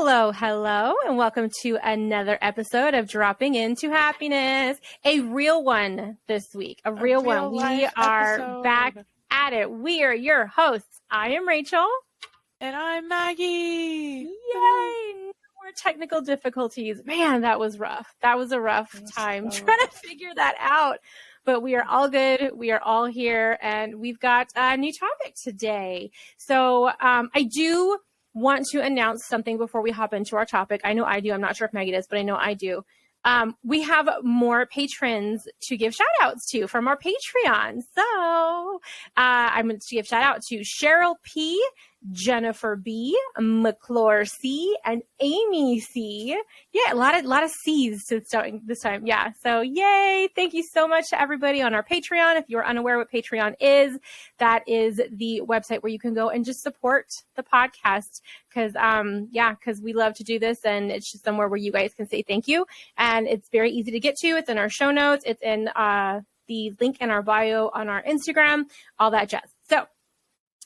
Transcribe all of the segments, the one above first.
Hello, hello, and welcome to another episode of Dropping Into Happiness. A real one this week, a real one. We are back at it. We are your hosts. I am Rachel. And I'm Maggie. Yay! No more technical difficulties. Man, that was rough. That was a rough time trying to figure that out. But we are all good. We are all here, and we've got a new topic today. So I do want to announce something before we hop into our topic. I know I do. I'm not sure if Maggie does, but I know I do. We have more patrons to give shout outs to from our Patreon. So I'm going to give shout out to Cheryl P., Jennifer B., McClure C., and Amy C. Yeah, a lot of C's this time. Yeah. So yay. Thank you so much to everybody on our Patreon. If you're unaware what Patreon is, that is the website where you can go and just support the podcast. Because we love to do this, and it's just somewhere where you guys can say thank you. And it's very easy to get to. It's in our show notes. It's in the link in our bio on our Instagram, all that jazz. So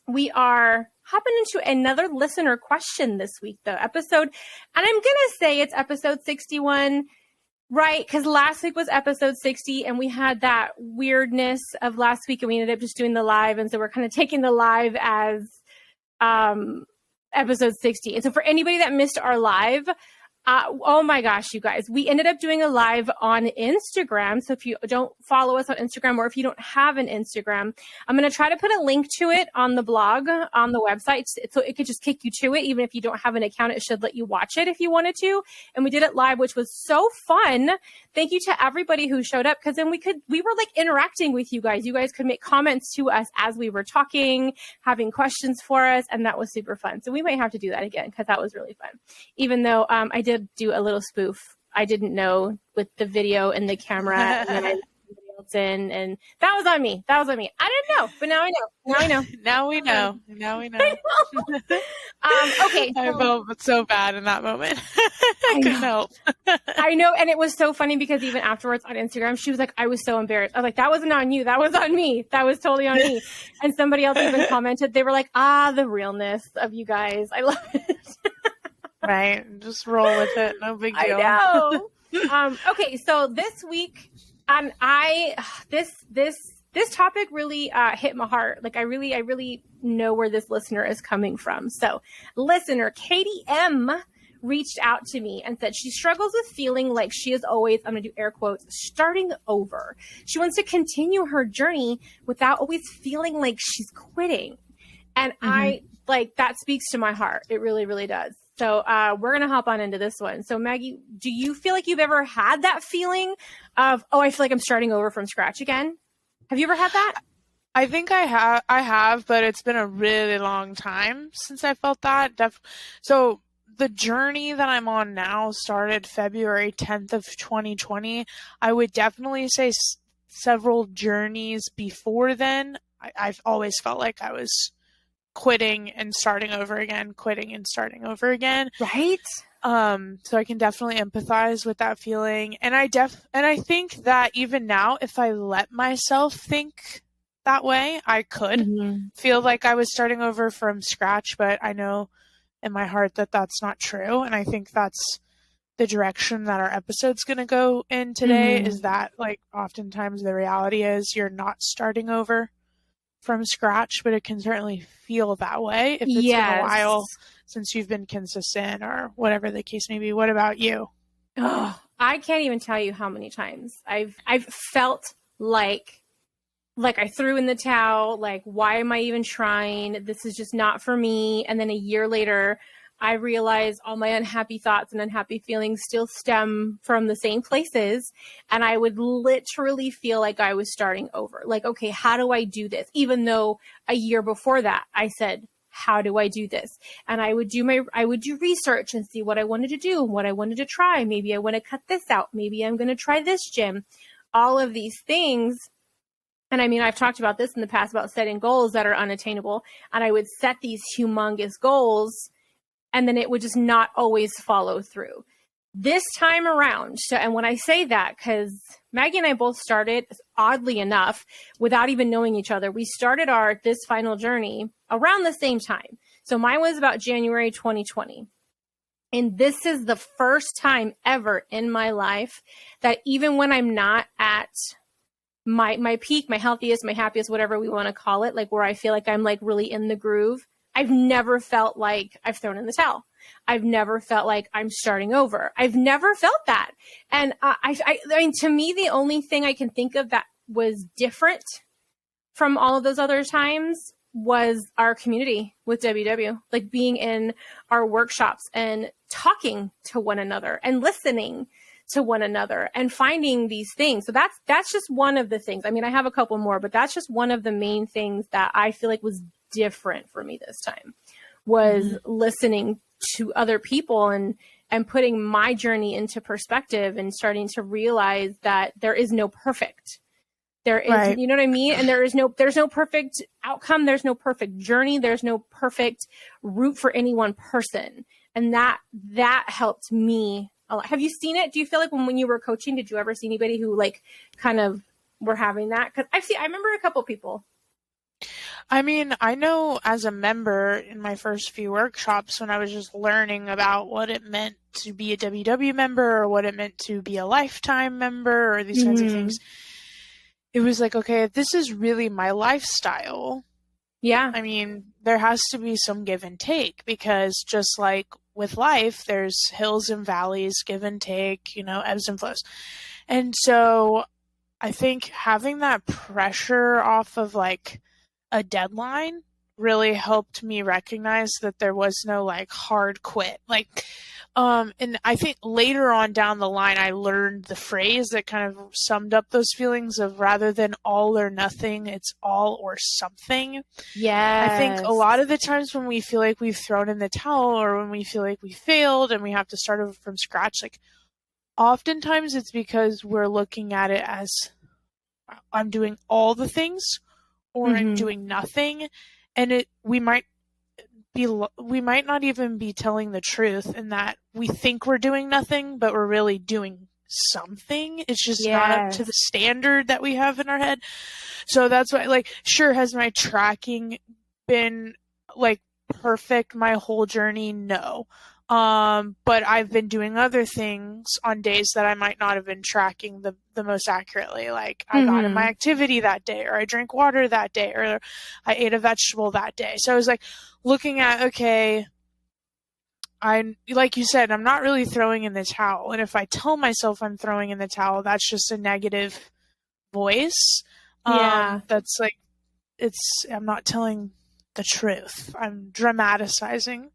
we are hopping into another listener question this week, though, episode, and I'm going to say it's episode 61, right? Because last week was episode 60, and we had that weirdness of last week, and we ended up just doing the live, and so we're kind of taking the live as episode 60. And so for anybody that missed our live, oh my gosh, you guys, we ended up doing a live on Instagram. So if you don't follow us on Instagram, or if you don't have an Instagram, I'm going to try to put a link to it on the blog, on the website. So it could just kick you to it. Even if you don't have an account, it should let you watch it if you wanted to. And we did it live, which was so fun. Thank you to everybody who showed up. Cause then we were like interacting with you guys. You guys could make comments to us as we were talking, having questions for us. And that was super fun. So we might have to do that again, cause that was really fun. Even though, I did do a little spoof. I didn't know with the video and the camera, and then I let somebody else in, and that was on me. I didn't know, but now I know. Now we know. Okay. I felt so bad in that moment. I couldn't help. I know, and it was so funny because even afterwards on Instagram, she was like, I was so embarrassed. I was like, that wasn't on you. That was on me. That was totally on me. And somebody else even commented, they were like, the realness of you guys. I love it. Right. Just roll with it. No big deal. I know. Okay. So this week, this topic really hit my heart. Like I really know where this listener is coming from. So listener Katie M reached out to me and said she struggles with feeling like she is always, I'm going to do air quotes, starting over. She wants to continue her journey without always feeling like she's quitting. And that speaks to my heart. It really, really does. So we're going to hop on into this one. So Maggie, do you feel like you've ever had that feeling of, I feel like I'm starting over from scratch again? Have you ever had that? I think I have, but it's been a really long time since I felt that. So the journey that I'm on now started February 10th of 2020. I would definitely say several journeys before then. I've always felt like I was quitting and starting over again. Right. So I can definitely empathize with that feeling. And I think that even now, if I let myself think that way, I could feel like I was starting over from scratch, but I know in my heart that that's not true. And I think that's the direction that our episode's going to go in today, is that like oftentimes the reality is you're not starting over from scratch, but it can certainly feel that way if it's been a while since you've been consistent or whatever the case may be. What about you? Oh, I can't even tell you how many times I've felt like I threw in the towel, like, why am I even trying? This is just not for me. And then a year later, I realized all my unhappy thoughts and unhappy feelings still stem from the same places. And I would literally feel like I was starting over. Like, okay, how do I do this? Even though a year before that, I said, how do I do this? And I would do research and see what I wanted to do, what I wanted to try. Maybe I want to cut this out. Maybe I'm going to try this gym. All of these things. And I mean, I've talked about this in the past about setting goals that are unattainable. And I would set these humongous goals, and then it would just not always follow through. This time around, and when I say that, because Maggie and I both started, oddly enough, without even knowing each other, we started this final journey around the same time. So mine was about January 2020. And this is the first time ever in my life that even when I'm not at my peak, my healthiest, my happiest, whatever we want to call it, like where I feel like I'm like really in the groove, I've never felt like I've thrown in the towel. I've never felt like I'm starting over. I've never felt that. And I mean, to me, the only thing I can think of that was different from all of those other times was our community with WW, like being in our workshops and talking to one another and listening to one another and finding these things. So that's just one of the things. I mean, I have a couple more, but that's just one of the main things that I feel like was different for me this time, was listening to other people and putting my journey into perspective and starting to realize that there is no perfect. There is, right. You know what I mean? And there's no perfect outcome. There's no perfect journey. There's no perfect route for any one person. And that helped me a lot. Have you seen it? Do you feel like when you were coaching, did you ever see anybody who like kind of were having that? Cause I remember a couple people. I mean, I know as a member in my first few workshops when I was just learning about what it meant to be a WW member or what it meant to be a lifetime member or these kinds of things. It was like, okay, if this is really my lifestyle, yeah. I mean, there has to be some give and take, because just like with life, there's hills and valleys, give and take, ebbs and flows. And so I think having that pressure off of like a deadline really helped me recognize that there was no like hard quit. And I think later on down the line, I learned the phrase that kind of summed up those feelings of rather than all or nothing, it's all or something. Yeah. I think a lot of the times when we feel like we've thrown in the towel or when we feel like we failed and we have to start over from scratch, like oftentimes it's because we're looking at it as I'm doing all the things or I'm doing nothing. And we might not even be telling the truth in that we think we're doing nothing, but we're really doing something. It's just not up to the standard that we have in our head. So that's why, like, sure, has my tracking been like perfect my whole journey? No. But I've been doing other things on days that I might not have been tracking the most accurately. Like I got in my activity that day, or I drank water that day, or I ate a vegetable that day. So I was like looking at, okay, like you said, I'm not really throwing in the towel. And if I tell myself I'm throwing in the towel, that's just a negative voice. That's like, I'm not telling the truth. I'm dramatizing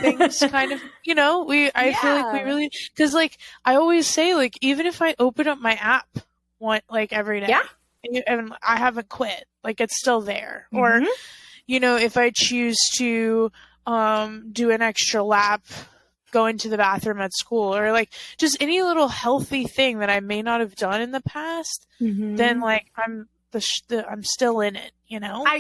things kind of, I feel like we really, because like I always say, like even if I open up my app every day, and I haven't quit, like it's still there. Or if I choose to do an extra lap going to the bathroom at school, or like just any little healthy thing that I may not have done in the past, then like I'm still in it,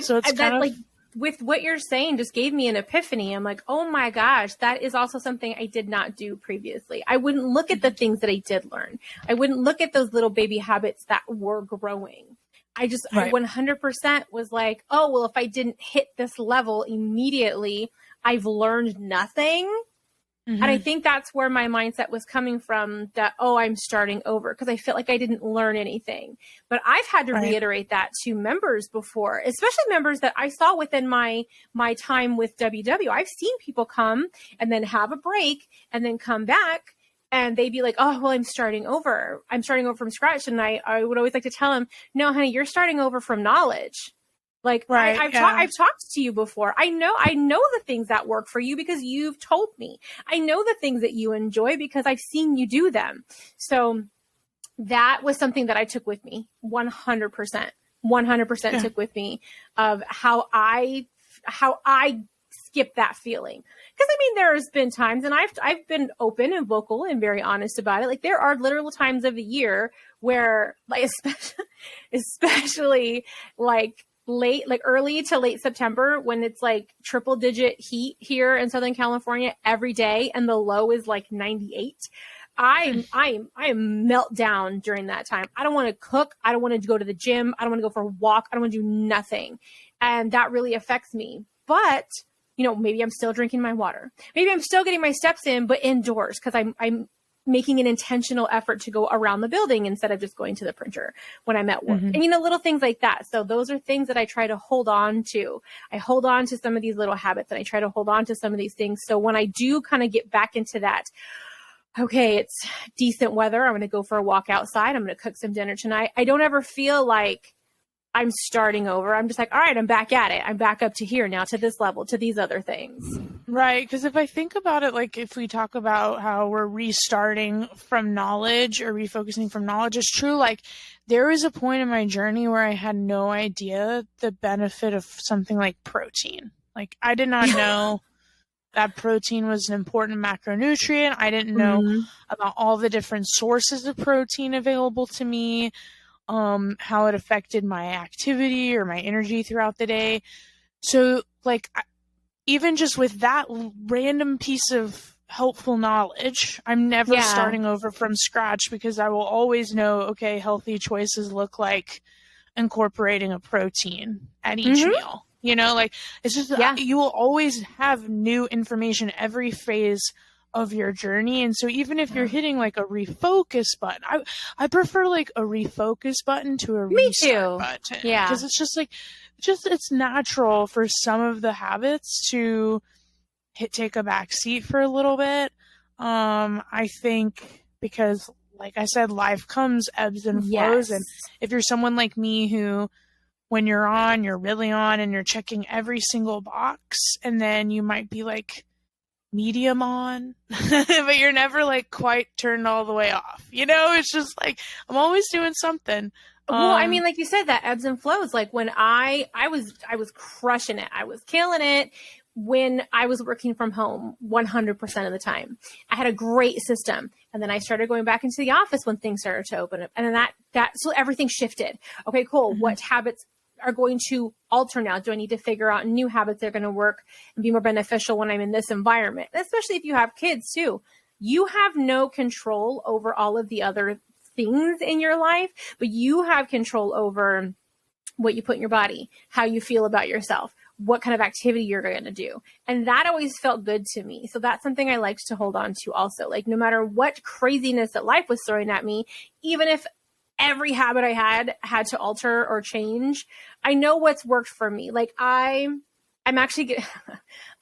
so it's kind of like, with what you're saying just gave me an epiphany. I'm like, oh my gosh, that is also something I did not do previously. I wouldn't look at the things that I did learn. I wouldn't look at those little baby habits that were growing. I 100% was like, oh, well, if I didn't hit this level immediately, I've learned nothing. And I think that's where my mindset was coming from, that, oh, I'm starting over, because I felt like I didn't learn anything. But I've had to reiterate that to members before, especially members that I saw within my time with WW. I've seen people come and then have a break and then come back and they'd be like, oh, well, I'm starting over. I'm starting over from scratch. And I would always like to tell them, no, honey, you're starting over from knowledge. Like I've talked to you before. I know the things that work for you because you've told me. I know the things that you enjoy because I've seen you do them. So that was something that I took with me 100% took with me of how I skip that feeling. Because I mean, there's been times, and I've been open and vocal and very honest about it. Like there are literal times of the year where, like, especially like early to late September, when it's like triple digit heat here in Southern California every day, and the low is like 98. I am melt down during that time. I don't want to cook. I don't want to go to the gym. I don't want to go for a walk. I don't want to do nothing. And that really affects me. But maybe I'm still drinking my water. Maybe I'm still getting my steps in, but indoors, because I'm making an intentional effort to go around the building instead of just going to the printer when I'm at work. And, little things like that. So those are things that I try to hold on to. I hold on to some of these little habits, and I try to hold on to some of these things. So when I do kind of get back into that, okay, it's decent weather, I'm going to go for a walk outside, I'm going to cook some dinner tonight, I don't ever feel like I'm starting over. I'm just like, all right, I'm back at it. I'm back up to here now, to this level, to these other things. Right. Because if I think about it, like if we talk about how we're restarting from knowledge or refocusing from knowledge, it's true. Like there was a point in my journey where I had no idea the benefit of something like protein. Like I did not know that protein was an important macronutrient. I didn't know about all the different sources of protein available to me. How it affected my activity or my energy throughout the day. So like, even just with that random piece of helpful knowledge, I'm never starting over from scratch, because I will always know, okay, healthy choices look like incorporating a protein at each meal. Like it's just, you will always have new information every phase of your journey. And so even if you're hitting like a refocus button, I prefer like a refocus button to a restart button. Yeah. Because it's just like, it's natural for some of the habits to take a back seat for a little bit. I think because like I said, life comes ebbs and flows. And if you're someone like me who, when you're on, you're really on and you're checking every single box, and then you might be like, medium on, but you're never like quite turned all the way off. It's just like I'm always doing something. Well, I mean, like you said, that ebbs and flows. Like when I was crushing it, I was killing it when I was working from home 100% of the time. I had a great system, and then I started going back into the office when things started to open up, and then so everything shifted. Okay, cool. What habits are going to alter now? Do I need to figure out new habits that are going to work and be more beneficial when I'm in this environment? Especially if you have kids too. You have no control over all of the other things in your life, but you have control over what you put in your body, how you feel about yourself, what kind of activity you're going to do. And that always felt good to me. So that's something I liked to hold on to also. Like no matter what craziness that life was throwing at me, even if every habit I had to alter or change, I know what's worked for me. Like I'm actually,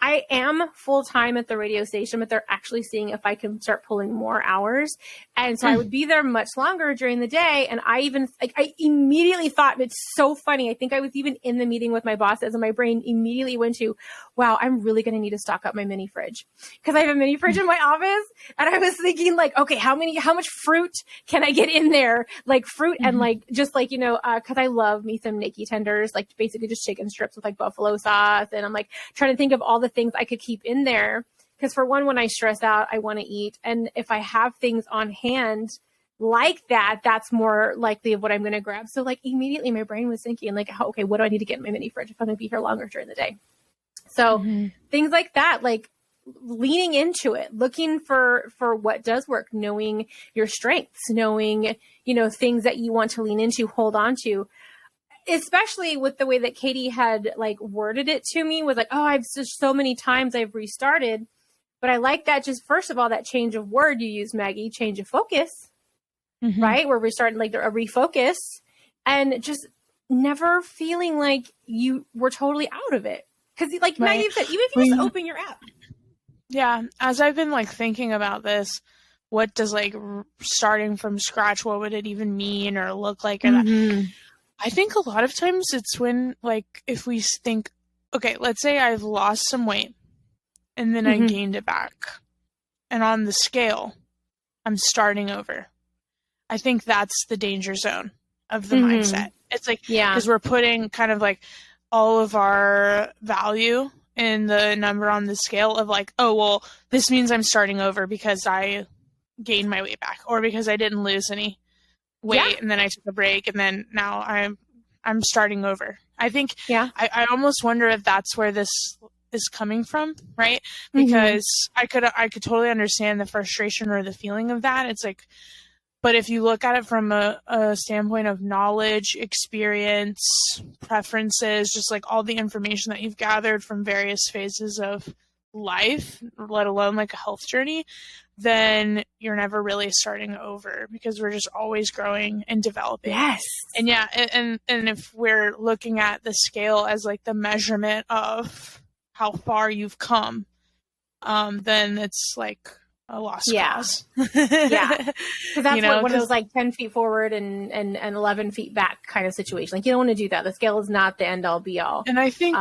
I am full-time at the radio station, but they're actually seeing if I can start pulling more hours. And so I would be there much longer during the day. And I immediately thought, it's so funny. I think I was even in the meeting with my bosses, and my brain immediately went to, wow, I'm really going to need to stock up my mini fridge, because I have a mini fridge in my office. And I was thinking like, okay, how much fruit can I get in there? Like fruit and like, just like, cause I love me some Nikki tenders, like basically just chicken strips with like buffalo sauce. And I'm like trying to think of all the things I could keep in there. Because for one, when I stress out, I want to eat. And if I have things on hand like that, that's more likely of what I'm going to grab. So like immediately my brain was thinking like, okay, what do I need to get in my mini fridge if I'm going to be here longer during the day? So things like that, like leaning into it, looking for what does work, knowing your strengths, knowing, things that you want to lean into, hold on to. Especially with the way that Katie had like worded it to me, was like, oh, I've just so many times I've restarted. But I like that, just first of all, that change of word you use, Maggie, change of focus, right? Where we're starting like a refocus, and just never feeling like you were totally out of it. Because like Maggie said, even if you just open your app. Yeah. As I've been like thinking about this, what does like starting from scratch, what would it even mean or look like? Or that? I think a lot of times it's when, like, if we think, okay, let's say I've lost some weight and then I gained it back. And on the scale, I'm starting over. I think that's the danger zone of the mindset. It's like, because we're putting kind of like all of our value in the number on the scale of like, oh, well, this means I'm starting over because I gained my weight back, or because I didn't lose any weight and then I took a break and then now I'm starting over. I think I almost wonder if that's where this is coming from, right? Because I could totally understand the frustration or the feeling of that. It's like, But if you look at it from a standpoint of knowledge, experience, preferences, just like all the information that you've gathered from various phases of life, let alone like a health journey, then you're never really starting over, because we're just always growing and developing. Yes. And yeah, and if we're looking at the scale as like the measurement of how far you've come, then it's like a lost cause. Yeah. Because that's one of those like 10 feet forward and 11 feet back kind of situation. Like, you don't want to do that. The scale is not the end all be all. And I think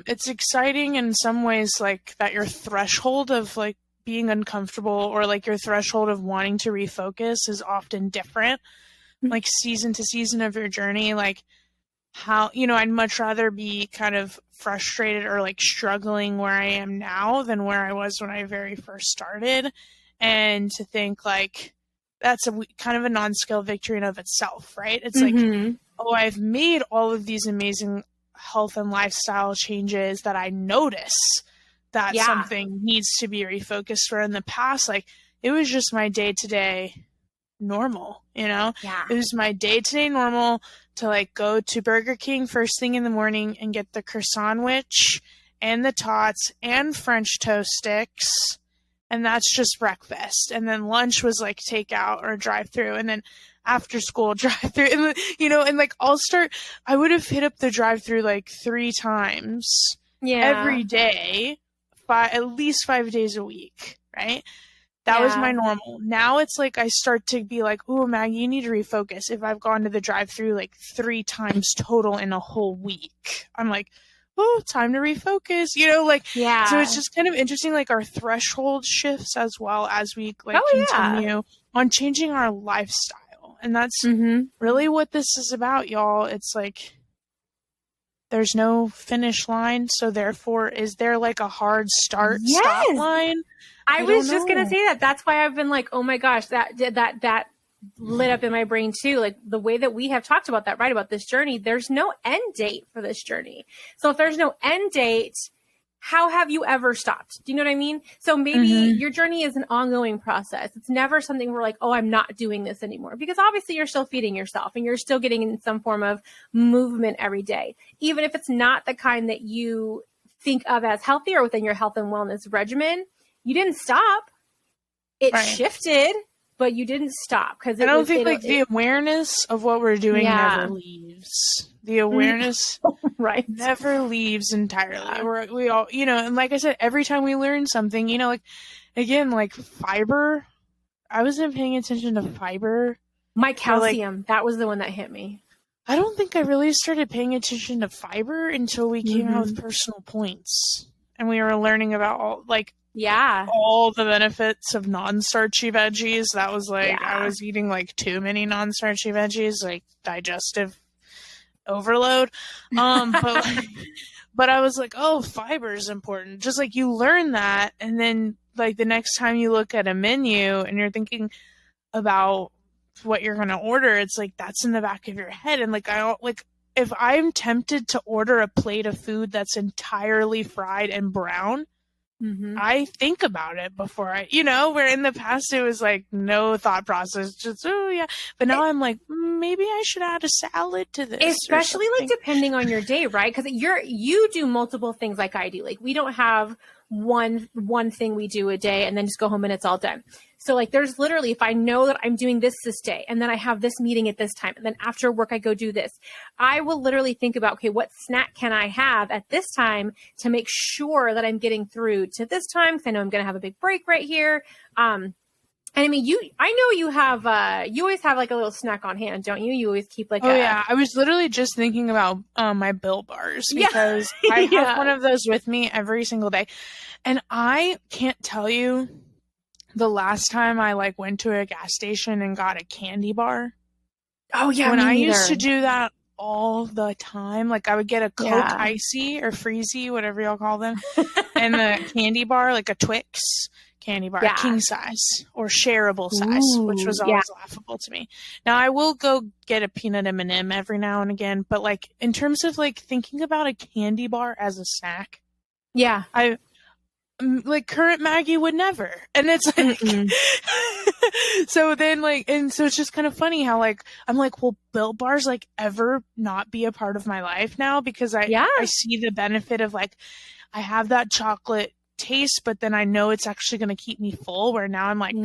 it's exciting in some ways, like that your threshold of like being uncomfortable, or like your threshold of wanting to refocus, is often different, like season to season of your journey. Like, how, I'd much rather be kind of frustrated or like struggling where I am now than where I was when I very first started. And to think like that's kind of a non-scale victory in of itself, right? It's like, I've made all of these amazing health and lifestyle changes that I notice that something needs to be refocused for. In the past, like, it was just my day-to-day normal, it was my day-to-day normal to like go to Burger King first thing in the morning and get the croissant sandwich and the tots and French toast sticks, and that's just breakfast. And then lunch was like takeout or drive through, and then after school drive through, and and like I would have hit up the drive through like 3 times every day, at least 5 days a week, right? That was my normal. Now it's like I start to be like, oh, Maggie, you need to refocus. If I've gone to the drive-thru like 3 times total in a whole week, I'm like, oh, time to refocus. So it's just kind of interesting, like our threshold shifts as well as we like continue on changing our lifestyle. And that's really what this is about, y'all. It's like there's no finish line, so therefore, is there like a hard stop line? I was just going to say that. That's why I've been like, oh my gosh, that lit up in my brain too. Like the way that we have talked about that, right? About this journey, there's no end date for this journey. So if there's no end date, how have you ever stopped? Do you know what I mean? So maybe your journey is an ongoing process. It's never something where like, oh, I'm not doing this anymore, because obviously you're still feeding yourself and you're still getting in some form of movement every day, even if it's not the kind that you think of as healthy or within your health and wellness regimen. You didn't stop. It shifted, but you didn't stop, because I don't think the awareness of what we're doing never leaves. The awareness never leaves entirely. We all, and like I said, every time we learn something, like again, like fiber. I wasn't paying attention to fiber. My calcium, that was the one that hit me. I don't think I really started paying attention to fiber until we came out with personal points, and we were learning about all the benefits of non-starchy veggies. That was like, I was eating like too many non-starchy veggies, like digestive overload. But I was like, oh, fiber is important. Just like you learn that, and then like the next time you look at a menu and you're thinking about what you're going to order, it's like that's in the back of your head. And like if I'm tempted to order a plate of food that's entirely fried and brown, I think about it before where in the past it was like no thought process, just, oh yeah. But now I'm like, maybe I should add a salad to this. Especially like depending on your day, right? Because you do multiple things like I do. Like we don't have one thing we do a day and then just go home and it's all done. So like there's literally, if I know that I'm doing this day, and then I have this meeting at this time, and then after work I go do this, I will literally think about, okay, what snack can I have at this time to make sure that I'm getting through to this time? Because I know I'm going to have a big break right here. And I mean, I know you have, you always have like a little snack on hand, don't you? You always keep like I was literally just thinking about my Built Bars, because I have one of those with me every single day. And I can't tell you the last time I like went to a gas station and got a candy bar. Oh yeah. When I used to do that all the time, like I would get a Coke Icy or Freezy, whatever y'all call them, and a candy bar, like a Twix candy bar, king size or shareable size, which was always laughable to me. Now I will go get a peanut M&M every now and again, but like in terms of like thinking about a candy bar as a snack, like current Maggie would never. And it's like, so then like, and so it's just kind of funny how like, I'm like, will Built Bars like ever not be a part of my life now? Because I see the benefit of like, I have that chocolate taste, but then I know it's actually going to keep me full, where now I'm like,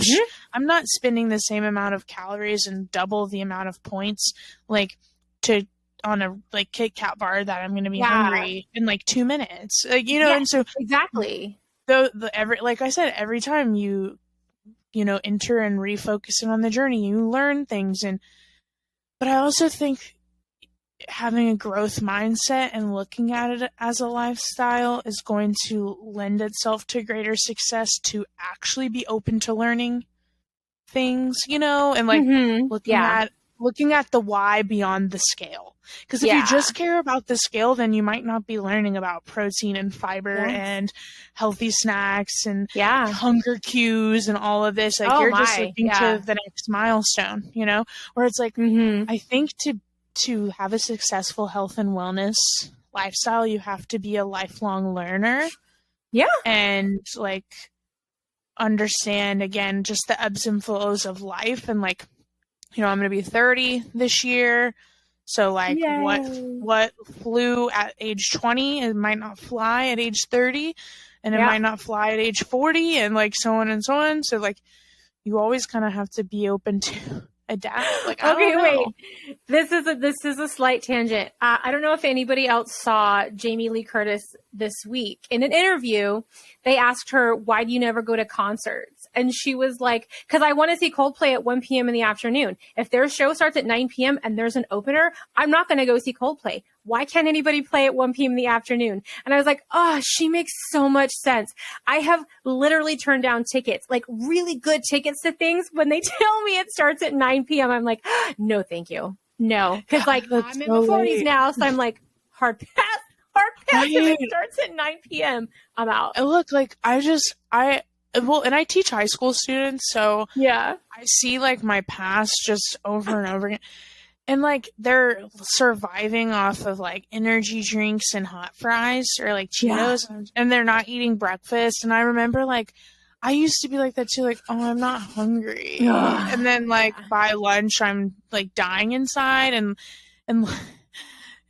I'm not spending the same amount of calories and double the amount of points like on a like Kit Kat bar that I'm going to be hungry in like 2 minutes, like, you know. And so exactly. Like I said, every time you enter and refocus on the journey, you learn things. But I also think having a growth mindset and looking at it as a lifestyle is going to lend itself to greater success, to actually be open to learning things, and like looking at the why beyond the scale. Because if you just care about the scale, then you might not be learning about protein and fiber and healthy snacks and hunger cues and all of this. Like you're just looking to the next milestone, where it's like, I think to have a successful health and wellness lifestyle, you have to be a lifelong learner. Yeah. And like understand, again, just the ebbs and flows of life. And like, I'm going to be 30 this year. So like what flew at age 20, it might not fly at age 30, and it might not fly at age 40, and like so on and so on. So like you always kind of have to be open to adapt. Like, okay, wait. This is a slight tangent. I don't know if anybody else saw Jamie Lee Curtis this week. In an interview, they asked her, why do you never go to concerts? And she was like, because I want to see Coldplay at 1 p.m. in the afternoon. If their show starts at 9 p.m. and there's an opener, I'm not going to go see Coldplay. Why can't anybody play at 1 p.m. in the afternoon? And I was like, oh, she makes so much sense. I have literally turned down tickets, like really good tickets to things. When they tell me it starts at 9 p.m., I'm like, no, thank you. No. Because like I'm in my 40s now, so I'm like, hard pass. If it starts at 9 p.m., I'm out. Look, like and I teach high school students, so I see like my past just over and over again. And like they're surviving off of like energy drinks and hot fries or like Cheetos, and they're not eating breakfast. And I remember like I used to be like that too, like, oh, I'm not hungry. And then like by lunch I'm like dying inside and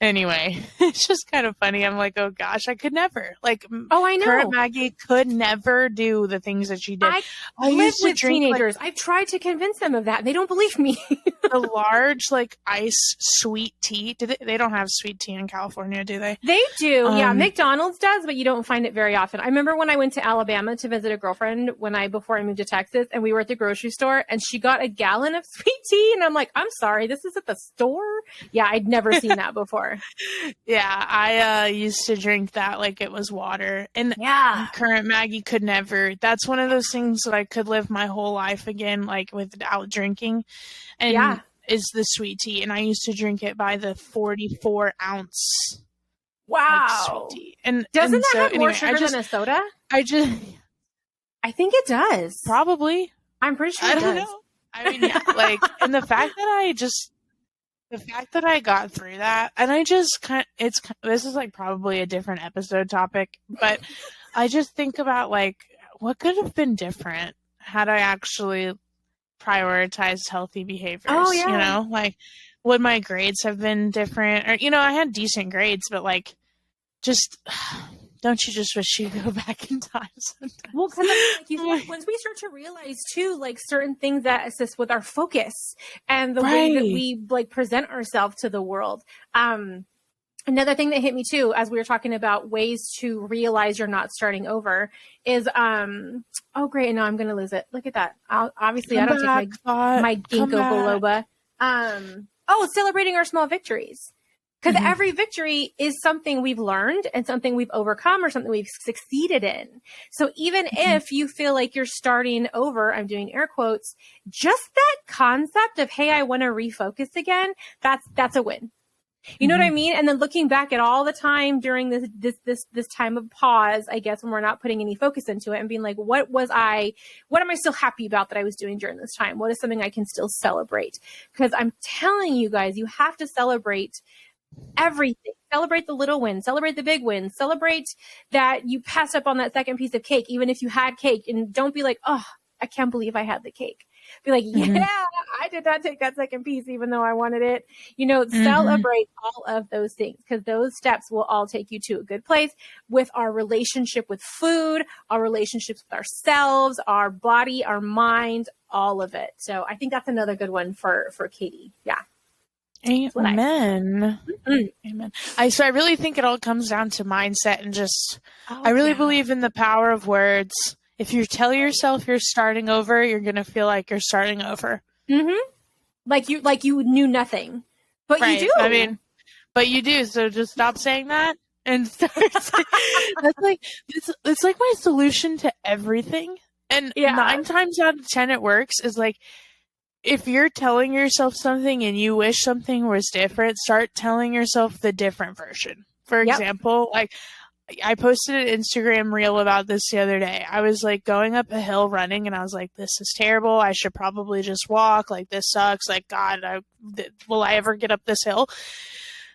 anyway, it's just kind of funny. I'm like, oh gosh, I could never. Like, I know. Current Maggie could never do the things that she did. I live with teenagers. I've tried to convince them of that. They don't believe me. The large, like, ice sweet tea. They don't have sweet tea in California, do they? They do. Yeah, McDonald's does, but you don't find it very often. I remember when I went to Alabama to visit a girlfriend before I moved to Texas, and we were at the grocery store, and she got a gallon of sweet tea, and I'm like, I'm sorry, this is at the store? Yeah, I'd never seen that before. Yeah, I used to drink that like it was water. And Current Maggie could never. That's one of those things that I could live my whole life again, like without drinking. And is the sweet tea. And I used to drink it by the 44 ounce. Wow. Sweet tea. And doesn't that have more sugar than a soda? I think it does. Probably. I'm pretty sure it does. I don't know. I mean, like, and the fact that I got through that, and I just this is like probably a different episode topic, but I just think about like what could have been different had I actually prioritized healthy behaviors. Oh, yeah. Like would my grades have been different? Or I had decent grades, but like just don't you just wish you could go back in time sometimes? Well, because like you said, once we start to realize too, like certain things that assist with our focus and the way that we like present ourselves to the world. Another thing that hit me too, as we were talking about ways to realize you're not starting over, is oh great, and now I'm gonna lose it. Look at that. Obviously, I don't take my ginkgo biloba. Celebrating our small victories. Because every victory is something we've learned and something we've overcome or something we've succeeded in. So even if you feel like you're starting over, I'm doing air quotes, just that concept of, hey, I want to refocus again, that's a win. You know what I mean? And then looking back at all the time during this time of pause, I guess, when we're not putting any focus into it and being like, what am I still happy about that I was doing during this time? What is something I can still celebrate? Because I'm telling you guys, you have to celebrate everything celebrate the little wins, celebrate the big wins, celebrate that you passed up on that second piece of cake, even if you had cake, and don't be like, oh, I can't believe I had the cake. Be like, yeah, I did not take that second piece, even though I wanted it. Celebrate all of those things, because those steps will all take you to a good place with our relationship with food, our relationships with ourselves, our body, our mind, all of it. So I think that's another good one for Katie. Yeah. Amen. Amen. So I really think it all comes down to mindset and just, I really believe in the power of words. If you tell yourself you're starting over, you're going to feel like you're starting over. Like you knew nothing, but you do. I mean, but you do. So just stop saying that and start. It's like my solution to everything. And 9 times out of 10, it works. Is like, if you're telling yourself something and you wish something was different, start telling yourself the different version. For example, like, I posted an Instagram reel about this the other day. I was like going up a hill running and I was like, this is terrible. I should probably just walk. Like, this sucks. Like, God, will I ever get up this hill?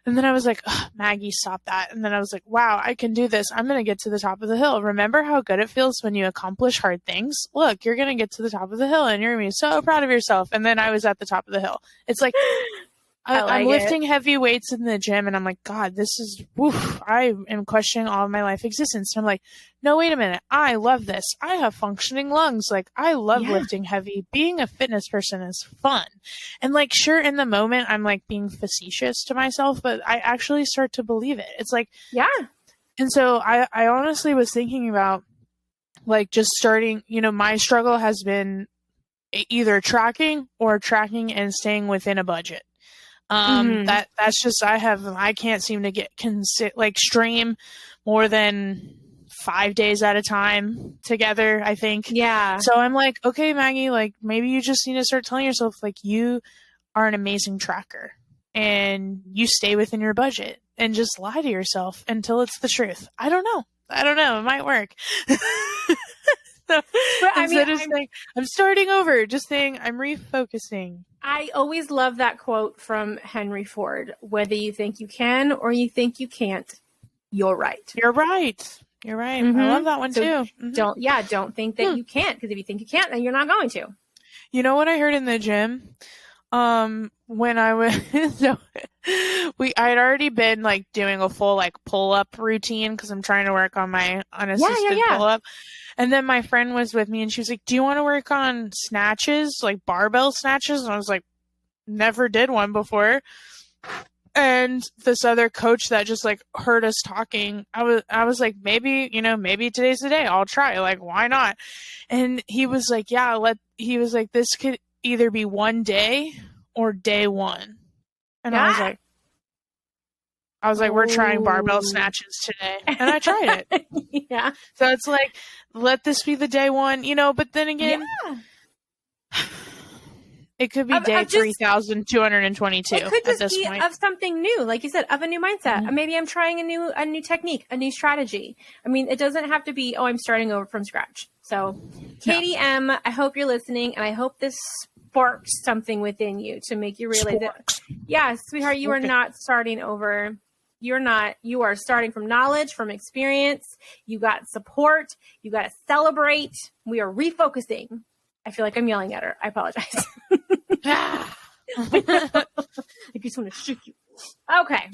And then I was like, Maggie, stop that. And then I was like, wow, I can do this. I'm going to get to the top of the hill. Remember how good it feels when you accomplish hard things? Look, you're going to get to the top of the hill and you're going to be so proud of yourself. And then I was at the top of the hill. It's like, I'm lifting heavy weights in the gym and I'm like, God, this is, I am questioning all of my life existence. And I'm like, no, wait a minute. I love this. I have functioning lungs. Like, I love lifting heavy. Being a fitness person is fun. And like, sure, in the moment, I'm like being facetious to myself, but I actually start to believe it. It's like, And so I honestly was thinking about like just starting, my struggle has been either tracking and staying within a budget. That's just, I can't seem to get stream more than 5 days at a time together, I think. Yeah. So I'm like, okay, Maggie, like maybe you just need to start telling yourself like you are an amazing tracker and you stay within your budget, and just lie to yourself until it's the truth. I don't know. It might work. So, instead of saying, I'm starting over, just saying, I'm refocusing. I always love that quote from Henry Ford. Whether you think you can or you think you can't, you're right. You're right. I love that one too. Don't think that you can't, because if you think you can't, then you're not going to. You know what I heard in the gym? When I was, I'd already been like doing a full like pull up routine because I'm trying to work on my unassisted pull up. And then my friend was with me and she was like, do you want to work on snatches, like barbell snatches? And I was like, never did one before. And this other coach that just like heard us talking, I was like, maybe today's the day. I'll try. Like, why not? And he was like, he was like, this could either be one day or day one. And I was like, we're trying barbell snatches today. And I tried it. So it's like, let this be the day one, but then again, it could be day 3,222 it could just at this be point. Of something new, like you said, of a new mindset. Maybe I'm trying a new technique, a new strategy. I mean, it doesn't have to be, I'm starting over from scratch. So Katie M, I hope you're listening, and I hope this sparks something within you to make you realize that, sweetheart, you are not starting over. You are starting from knowledge, from experience. You got support. You got to celebrate. We are refocusing. I feel like I'm yelling at her. I apologize. I just want to shoot you. Okay.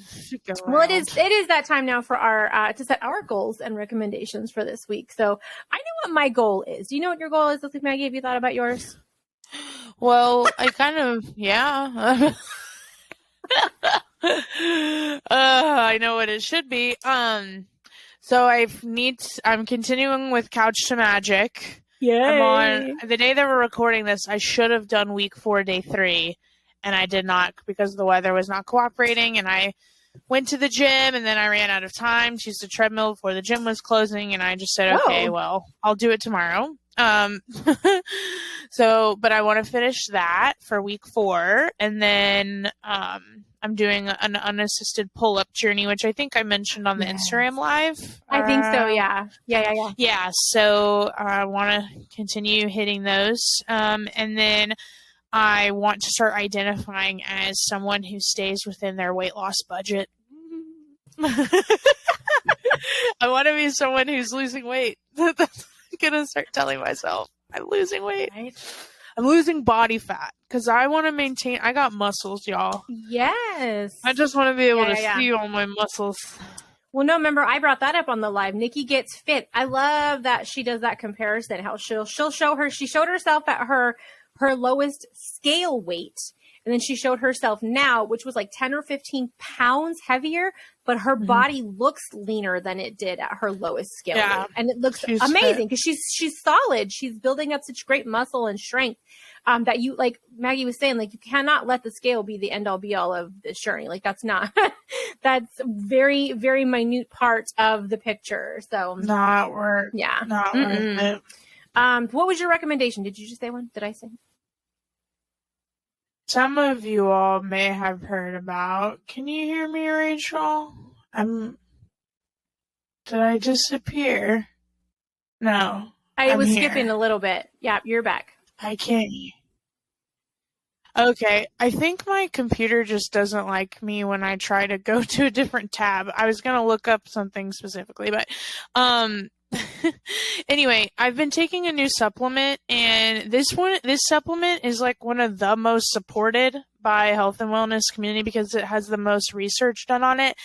Well, it is that time now for our to set our goals and recommendations for this week. So I know what my goal is. Do you know what your goal is? Let's see, Maggie, have you thought about yours? Well, I kind of, I know what it should be. So I'm continuing with Couch to Magic. Yay. I'm on the day that we're recording this. I should have done week 4, day 3, and I did not because the weather was not cooperating. And I went to the gym, and then I ran out of time to use the treadmill before the gym was closing. And I just said, okay, well, I'll do it tomorrow. But I want to finish that for week 4, and then I'm doing an unassisted pull-up journey, which I think I mentioned on the Instagram live. I think so, yeah. Yeah, so I want to continue hitting those. And then I want to start identifying as someone who stays within their weight loss budget. I want to be someone who's losing weight. That's what I'm going to start telling myself. I'm losing weight. Right? I'm losing body fat because I want to maintain. I got muscles, y'all. Yes. I just want to be able to see all my muscles. Well, no, remember I brought that up on the live. Nikki Gets Fit. I love that she does that comparison. How she'll show her. She showed herself at her lowest scale weight, and then she showed herself now, which was like 10 or 15 pounds heavier, but her body looks leaner than it did at her lowest scale weight, and it looks amazing because she's solid. She's building up such great muscle and strength. That you, like Maggie was saying, like you cannot let the scale be the end all be all of this journey. Like that's not, that's very, very minute part of the picture. So not worth. Yeah. Not worth it. What was your recommendation? Did you just say one? Did I say? Some of you all may have heard about. Can you hear me, Rachel? Did I disappear? No. I was skipping a little bit. Yeah, you're back. I can't. Okay, I think my computer just doesn't like me when I try to go to a different tab. I was gonna look up something specifically, but anyway, I've been taking a new supplement, and this supplement is like one of the most supported by health and wellness community because it has the most research done on it,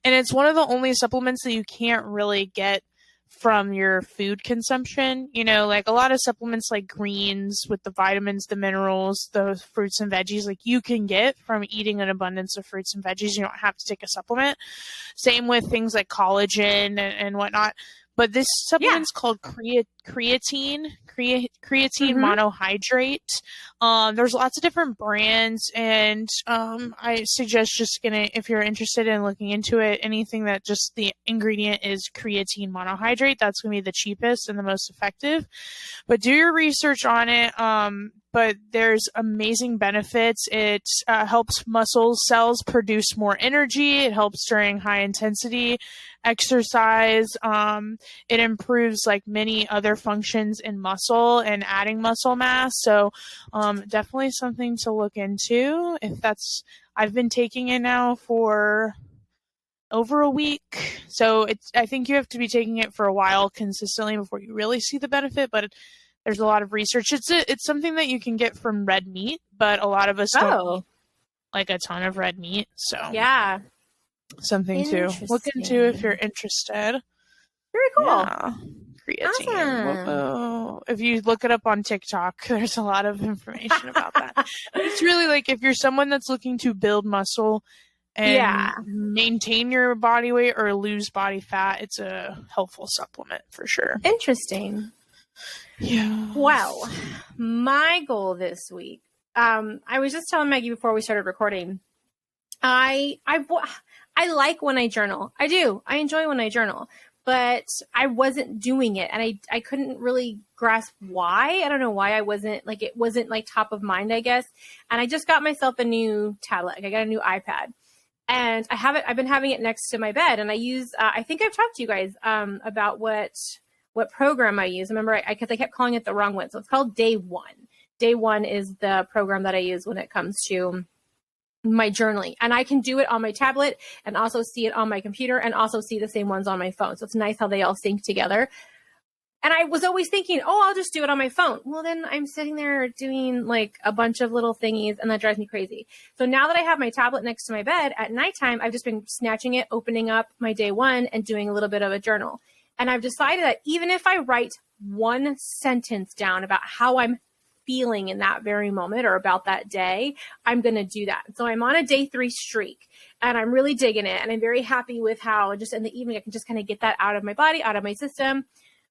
and it's one of the only supplements that you can't really get from your food consumption. You know, like a lot of supplements like greens with the vitamins, the minerals, the fruits and veggies, like you can get from eating an abundance of fruits and veggies. You don't have to take a supplement. Same with things like collagen and whatnot. But this supplement's called creatine monohydrate. There's lots of different brands, and I suggest just if you're interested in looking into it, anything that just the ingredient is creatine monohydrate, that's going to be the cheapest and the most effective. But do your research on it. But there's amazing benefits. It helps muscle cells produce more energy. It helps during high intensity exercise. It improves like many other functions in muscle and adding muscle mass. So definitely something to look into. I've been taking it now for over a week. So I think you have to be taking it for a while consistently before you really see the benefit, but there's a lot of research. It's something that you can get from red meat, but a lot of us don't eat like a ton of red meat. So yeah, something to look into if you're interested. Very cool. Yeah. Creatine. Awesome. If you look it up on TikTok, there's a lot of information about that. But it's really like if you're someone that's looking to build muscle and maintain your body weight or lose body fat, it's a helpful supplement for sure. Interesting. Yeah. Well, my goal this week, I was just telling Maggie before we started recording, I like when I journal. I do. I enjoy when I journal, but I wasn't doing it, and I couldn't really grasp why. I don't know why I wasn't, like, it wasn't like top of mind, I guess. And I just got myself a new tablet. I got a new iPad, and I've been having it next to my bed, and I use, I think I've talked to you guys about what program I use. Remember, because I kept calling it the wrong one. So it's called Day One. Day One is the program that I use when it comes to my journaling. And I can do it on my tablet and also see it on my computer and also see the same ones on my phone. So it's nice how they all sync together. And I was always thinking, I'll just do it on my phone. Well, then I'm sitting there doing like a bunch of little thingies, and that drives me crazy. So now that I have my tablet next to my bed at nighttime, I've just been snatching it, opening up my Day One and doing a little bit of a journal. And I've decided that even if I write one sentence down about how I'm feeling in that very moment or about that day, I'm going to do that. So I'm on a day 3 streak, and I'm really digging it. And I'm very happy with how just in the evening, I can just kind of get that out of my body, out of my system.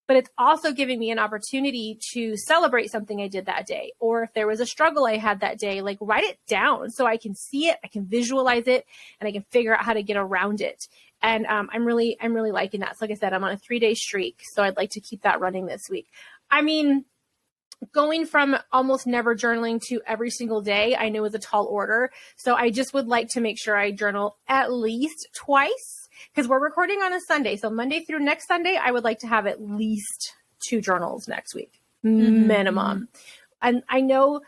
But it's also giving me an opportunity to celebrate something I did that day. Or if there was a struggle I had that day, like write it down so I can see it, I can visualize it, and I can figure out how to get around it. And I'm really liking that. So like I said, I'm on a 3-day streak. So I'd like to keep that running this week. I mean, going from almost never journaling to every single day, I know is a tall order. So I just would like to make sure I journal at least twice, because we're recording on a Sunday. So Monday through next Sunday, I would like to have at least 2 journals next week, minimum. And I know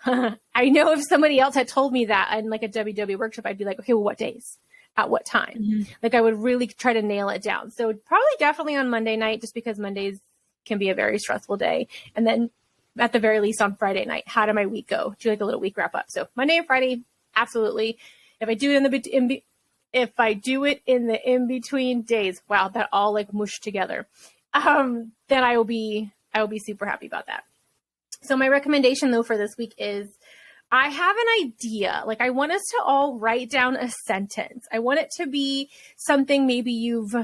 if somebody else had told me that in like a WW workshop, I'd be like, okay, well, what days? at what time. Like I would really try to nail it down. So probably definitely on Monday night, just because Mondays can be a very stressful day. And then at the very least on Friday night, how did my week go? Do like a little week wrap up. So Monday and Friday, absolutely. If I do it if I do it in the in-between days, wow, that all like mushed together. Then I will be super happy about that. So my recommendation though for this week is I have an idea. Like I want us to all write down a sentence. I want it to be something maybe you've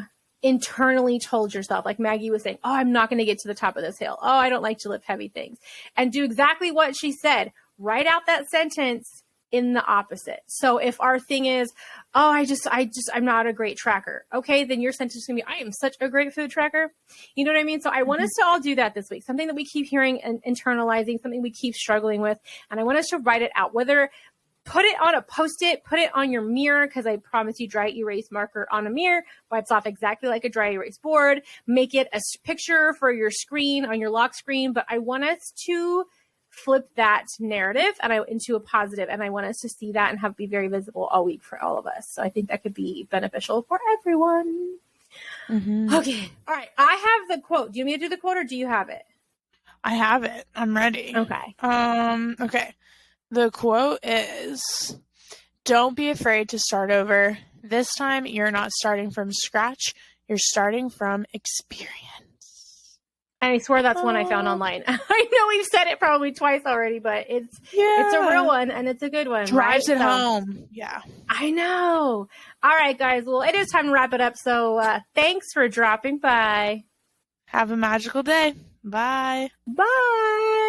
internally told yourself, like Maggie was saying, oh, I'm not going to get to the top of this hill. Oh, I don't like to lift heavy things. And do exactly what she said. Write out that sentence in the opposite. So if our thing is, oh, I'm not a great tracker. Okay, then your sentence is going to be, I am such a great food tracker. You know what I mean? So I want us to all do that this week. Something that we keep hearing and internalizing, something we keep struggling with. And I want us to write it out, whether put it on a Post-it, put it on your mirror, because I promise you dry erase marker on a mirror wipes off exactly like a dry erase board. Make it a picture for your screen, on your lock screen. But I want us to flip that narrative into a positive, and I want us to see that and have it be very visible all week for all of us. So I think that could be beneficial for everyone. Okay. All right. I have the quote. Do you want me to do the quote or do you have it? I have it. I'm ready. Okay. Okay. The quote is, don't be afraid to start over. This time you're not starting from scratch. You're starting from experience. And I swear that's one I found online. I know we've said it probably twice already, but it's a real one and it's a good one. Drives it home. Yeah. I know. All right, guys. Well, it is time to wrap it up. So thanks for dropping by. Have a magical day. Bye. Bye.